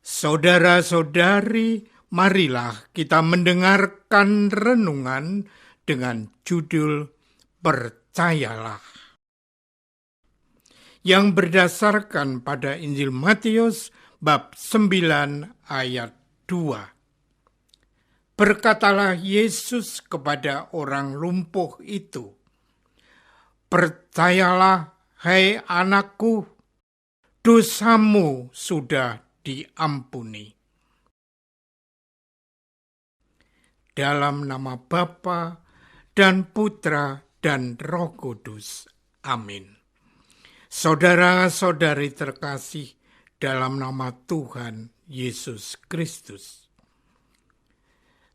Saudara-saudari, marilah kita mendengarkan renungan dengan judul Percayalah, yang berdasarkan pada Injil Matius bab 9 ayat 2. Berkatalah Yesus kepada orang lumpuh itu, "Percayalah, hai anakku, dosamu sudah diampuni." Dalam nama Bapa dan Putra dan Roh Kudus. Amin. Saudara-saudari terkasih dalam nama Tuhan Yesus Kristus.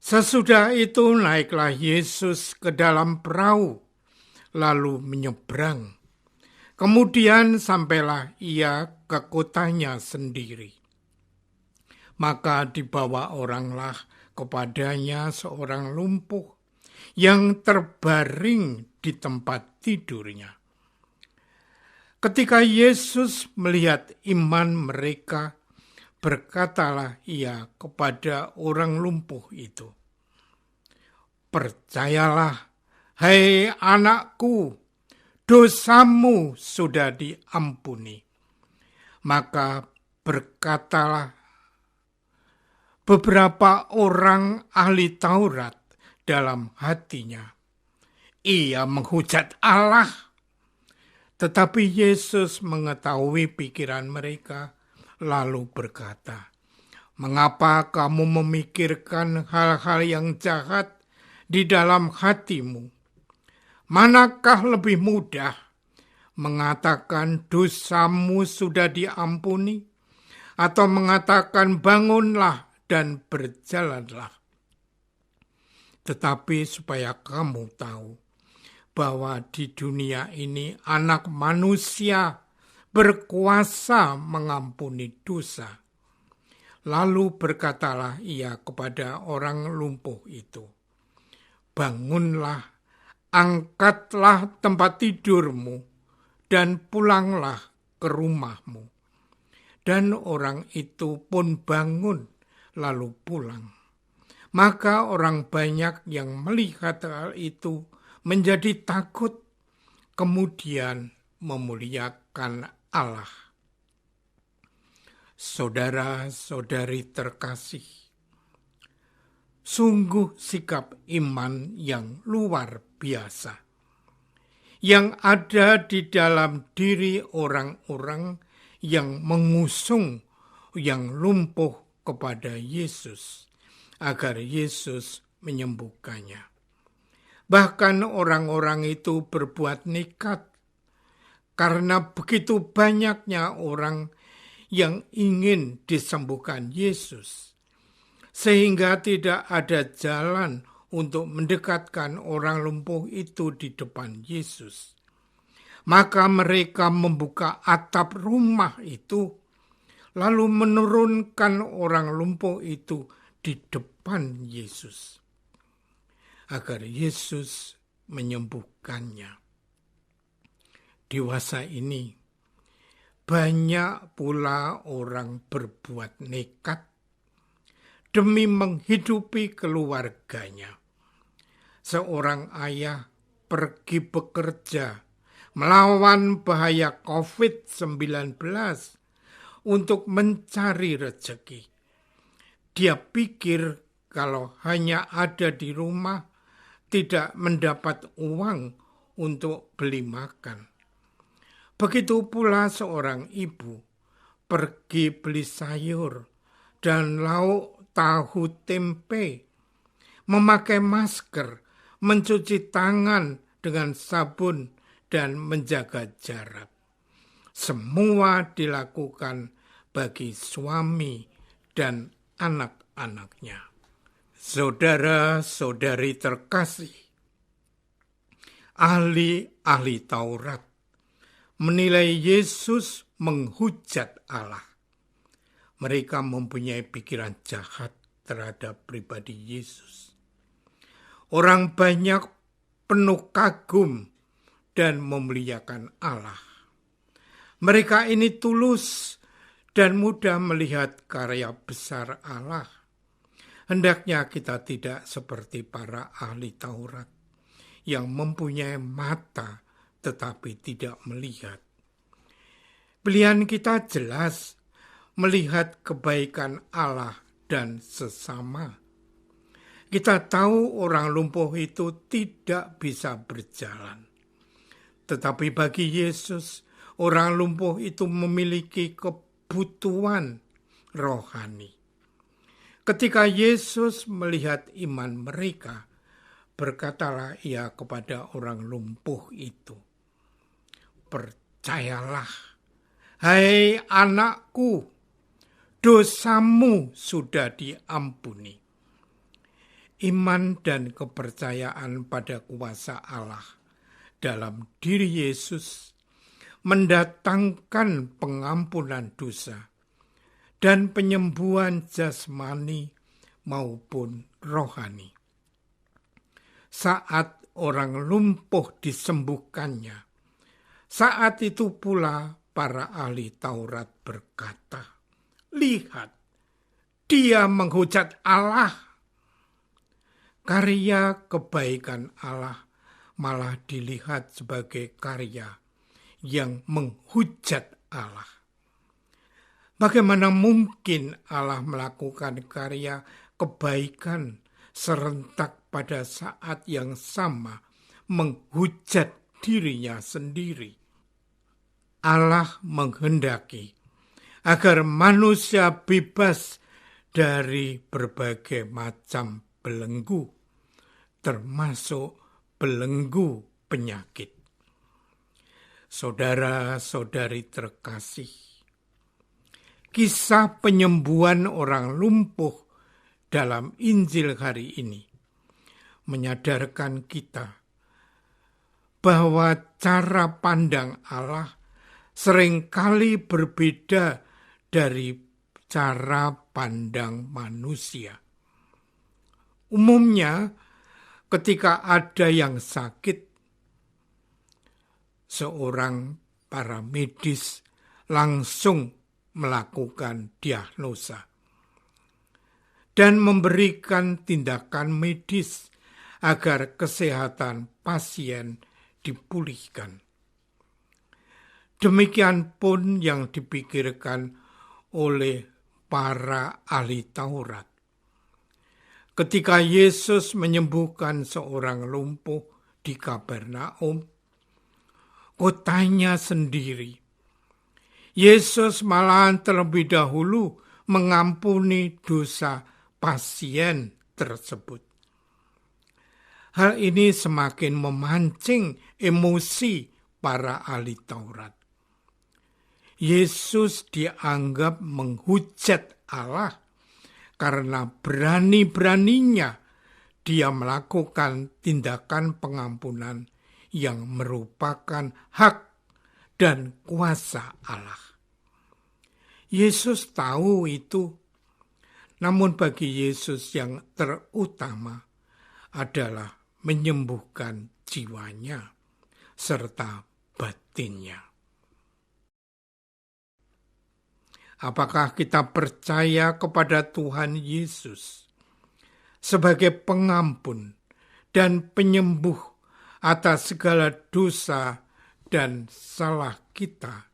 Sesudah itu naiklah Yesus ke dalam perahu, lalu menyeberang. Kemudian sampailah ia ke kotanya sendiri. Maka dibawa oranglah kepadanya seorang lumpuh yang terbaring di tempat tidurnya. Ketika Yesus melihat iman mereka, berkatalah ia kepada orang lumpuh itu, "Percayalah, hai anakku, dosamu sudah diampuni." Maka berkatalah beberapa orang ahli Taurat dalam hatinya, "Ia menghujat Allah." Tetapi Yesus mengetahui pikiran mereka, lalu berkata, "Mengapa kamu memikirkan hal-hal yang jahat di dalam hatimu? Manakah lebih mudah, mengatakan dosamu sudah diampuni, atau mengatakan bangunlah dan berjalanlah? Tetapi supaya kamu tahu bahwa di dunia ini Anak Manusia berkuasa mengampuni dosa." Lalu berkatalah ia kepada orang lumpuh itu, "Bangunlah, angkatlah tempat tidurmu, dan pulanglah ke rumahmu." Dan orang itu pun bangun, lalu pulang. Maka orang banyak yang melihat hal itu menjadi takut, kemudian memuliakan Allah. Saudara-saudari terkasih, sungguh sikap iman yang luar biasa yang ada di dalam diri orang-orang yang mengusung yang lumpuh kepada Yesus agar Yesus menyembuhkannya. Bahkan orang-orang itu berbuat nekat karena begitu banyaknya orang yang ingin disembuhkan Yesus, sehingga tidak ada jalan untuk mendekatkan orang lumpuh itu di depan Yesus. Maka mereka membuka atap rumah itu, lalu menurunkan orang lumpuh itu di depan Yesus, agar Yesus menyembuhkannya. Di masa ini, banyak pula orang berbuat nekat demi menghidupi keluarganya. Seorang ayah pergi bekerja melawan bahaya COVID-19 untuk mencari rezeki. Dia pikir kalau hanya ada di rumah, tidak mendapat uang untuk beli makan. Begitu pula seorang ibu pergi beli sayur dan lauk tahu tempe, memakai masker, mencuci tangan dengan sabun, dan menjaga jarak. Semua dilakukan bagi suami dan anak-anaknya. Saudara-saudari terkasih, ahli-ahli Taurat menilai Yesus menghujat Allah. Mereka mempunyai pikiran jahat terhadap pribadi Yesus. Orang banyak penuh kagum dan memuliakan Allah. Mereka ini tulus dan mudah melihat karya besar Allah. Hendaknya kita tidak seperti para ahli Taurat yang mempunyai mata tetapi tidak melihat. Pilihan kita jelas melihat kebaikan Allah dan sesama. Kita tahu orang lumpuh itu tidak bisa berjalan. Tetapi bagi Yesus, orang lumpuh itu memiliki kebutuhan rohani. Ketika Yesus melihat iman mereka, berkatalah ia kepada orang lumpuh itu, "Percayalah, hai anakku, dosamu sudah diampuni." Iman dan kepercayaan pada kuasa Allah dalam diri Yesus mendatangkan pengampunan dosa dan penyembuhan jasmani maupun rohani. Saat orang lumpuh disembuhkannya, saat itu pula para ahli Taurat berkata, "Lihat, dia menghujat Allah." Karya kebaikan Allah malah dilihat sebagai karya yang menghujat Allah. Bagaimana mungkin Allah melakukan karya kebaikan serentak pada saat yang sama menghujat dirinya sendiri? Allah menghendaki agar manusia bebas dari berbagai macam belenggu, termasuk belenggu penyakit. Saudara-saudari terkasih, kisah penyembuhan orang lumpuh dalam Injil hari ini menyadarkan kita bahwa cara pandang Allah seringkali berbeda dari cara pandang manusia. Umumnya, ketika ada yang sakit, seorang para medis langsung melakukan diagnosa dan memberikan tindakan medis agar kesehatan pasien dipulihkan. Demikian pun yang dipikirkan oleh para ahli Taurat. Ketika Yesus menyembuhkan seorang lumpuh di Kapernaum, kotanya sendiri, Yesus malahan terlebih dahulu mengampuni dosa pasien tersebut. Hal ini semakin memancing emosi para ahli Taurat. Yesus dianggap menghujat Allah karena berani-beraninya dia melakukan tindakan pengampunan yang merupakan hak dan kuasa Allah. Yesus tahu itu, namun bagi Yesus yang terutama adalah menyembuhkan jiwanya serta batinnya. Apakah kita percaya kepada Tuhan Yesus sebagai pengampun dan penyembuh atas segala dosa dan salah kita?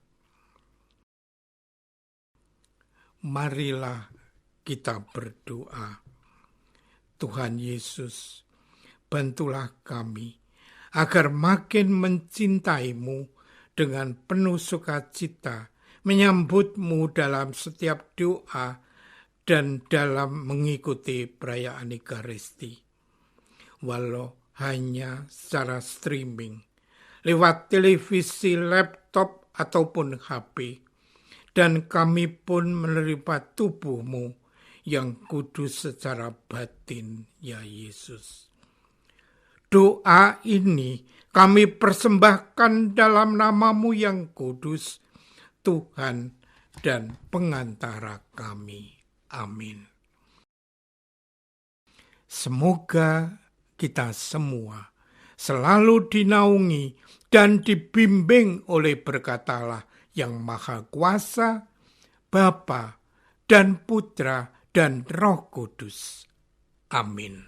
Marilah kita berdoa. Tuhan Yesus, bantulah kami agar makin mencintai-Mu dengan penuh sukacita, menyambut-Mu dalam setiap doa dan dalam mengikuti perayaan Ekaristi. Walau hanya secara streaming, lewat televisi, laptop, ataupun HP, dan kami pun menerima tubuh-Mu yang kudus secara batin, ya Yesus. Doa ini kami persembahkan dalam nama-Mu yang kudus, Tuhan dan pengantara kami. Amin. Semoga kita semua selalu dinaungi dan dibimbing oleh berkat Allah yang Maha Kuasa, Bapa dan Putra dan Roh Kudus. Amin.